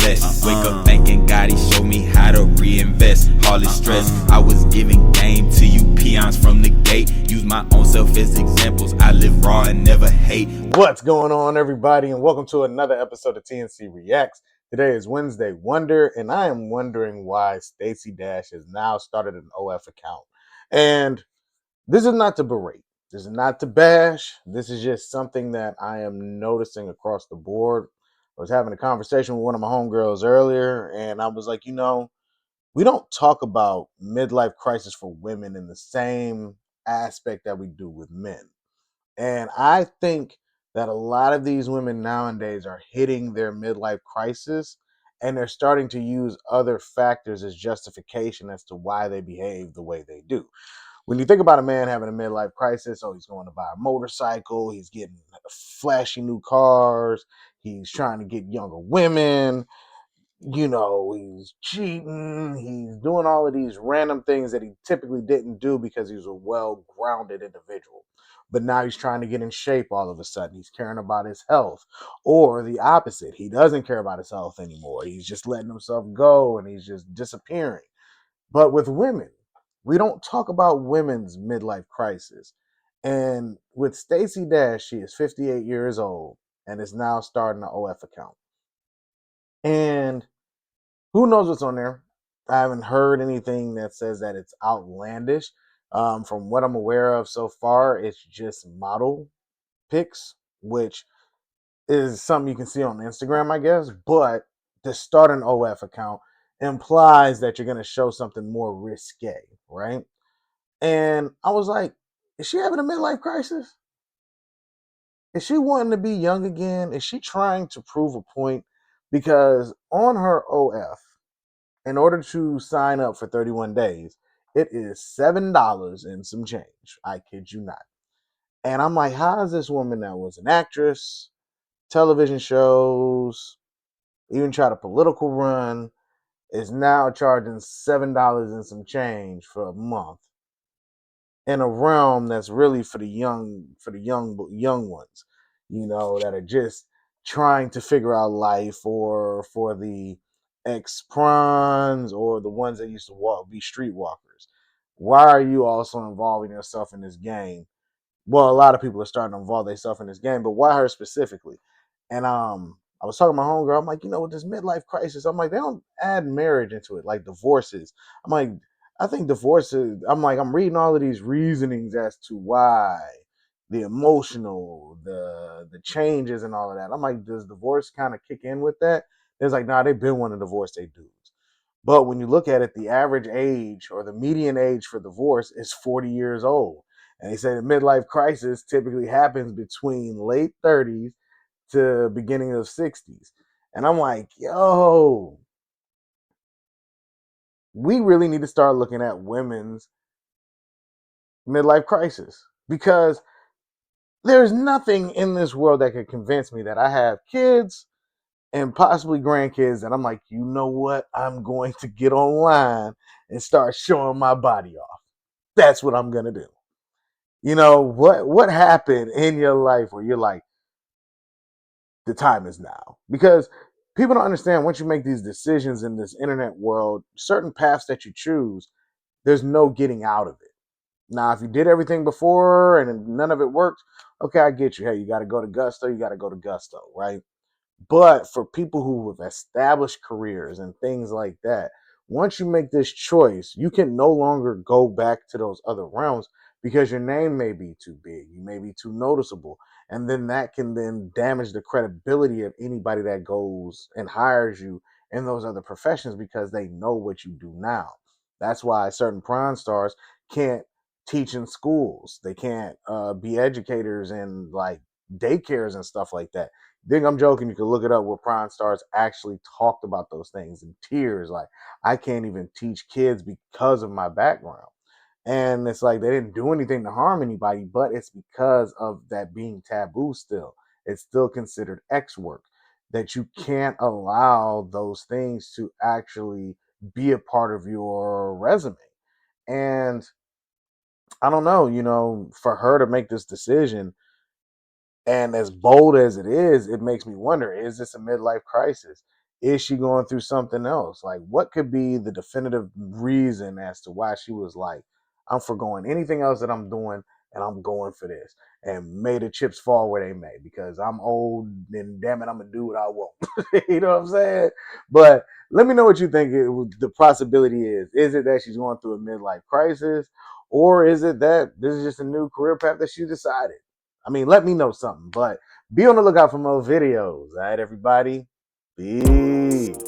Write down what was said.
blessed. Wake up thanking God, he showed me how to reinvest. All this stress, I was giving game to you peons from the gate. Use my own self as examples. I live raw and never hate. What's going on, everybody, and welcome to another episode of TNC Reacts. Today is Wednesday Wonder, and I am wondering why Stacey Dash has now started an OF account. And this is not to berate. This is not to bash. This is just something that I am noticing across the board. I was having a conversation with one of my homegirls earlier, and I was like, we don't talk about midlife crisis for women in the same aspect that we do with men. And I think that a lot of these women nowadays are hitting their midlife crisis and they're starting to use other factors as justification as to why they behave the way they do. When you think about a man having a midlife crisis, oh, he's going to buy a motorcycle, he's getting flashy new cars, he's trying to get younger women, he's cheating, he's doing all of these random things that he typically didn't do because he was a well-grounded individual. But now he's trying to get in shape all of a sudden. He's caring about his health. Or the opposite, he doesn't care about his health anymore. He's just letting himself go and he's just disappearing. But with women, we don't talk about women's midlife crisis. And with Stacey Dash, she is 58 years old and is now starting an OF account. And who knows what's on there? I haven't heard anything that says that it's outlandish. From what I'm aware of so far, it's just model pics, which is something you can see on Instagram, I guess. But to start an OF account implies that you're going to show something more risque, right? And I was like, is she having a midlife crisis? Is she wanting to be young again? Is she trying to prove a point? Because on her OF, in order to sign up for 31 days, it is $7 and some change. I kid you not. And I'm like, how is this woman that was an actress, television shows, even tried a political run, is now charging $7 and some change for a month in a realm that's really for the young ones, that are just trying to figure out life, or for the ex-prons or the ones that used to be streetwalkers. Why are you also involving yourself in this game? Well, a lot of people are starting to involve themselves in this game, but why her specifically? And I was talking to my homegirl. I'm like, with this midlife crisis, I'm like, they don't add marriage into it, like divorces. I'm like, I think divorces. I'm like, I'm reading all of these reasonings as to why the emotional, the changes, and all of that. I'm like, does divorce kind of kick in with that? It's like, nah, they've been wanting to divorce their dudes. But when you look at it, the average age or the median age for divorce is 40 years old. And they say the midlife crisis typically happens between late 30s to beginning of 60s. And I'm like, yo, we really need to start looking at women's midlife crisis, because there's nothing in this world that could convince me that I have kids and possibly grandkids that I'm like, you know what? I'm going to get online and start showing my body off. That's what I'm going to do. What happened in your life where you're like, the time is now? Because people don't understand, once you make these decisions in this internet world, certain paths that you choose, there's no getting out of it. Now, if you did everything before and none of it worked, okay, I get you. Hey, you got to go to Gusto, you got to go to Gusto, right? But for people who have established careers and things like that, once you make this choice, you can no longer go back to those other realms, because your name may be too big, you may be too noticeable, and then that can then damage the credibility of anybody that goes and hires you in those other professions, because they know what you do now. That's why certain prawn stars can't teach in schools. They can't be educators in like daycares and stuff like that. Think I'm joking? You can look it up where Prime Stars actually talked about those things in tears. Like, I can't even teach kids because of my background. And it's like they didn't do anything to harm anybody, but it's because of that being taboo still. It's still considered X work, that you can't allow those things to actually be a part of your resume. And I don't know, for her to make this decision, and as bold as it is, it makes me wonder, is this a midlife crisis? Is she going through something else? Like, what could be the definitive reason as to why she was like, I'm forgoing anything else that I'm doing and I'm going for this? And may the chips fall where they may, because I'm old and damn it, I'm gonna do what I want. You know what I'm saying? But let me know what you think the possibility is. Is it that she's going through a midlife crisis? Or is it that this is just a new career path that she decided? I mean, let me know something. But be on the lookout for more videos. All right, everybody? Peace.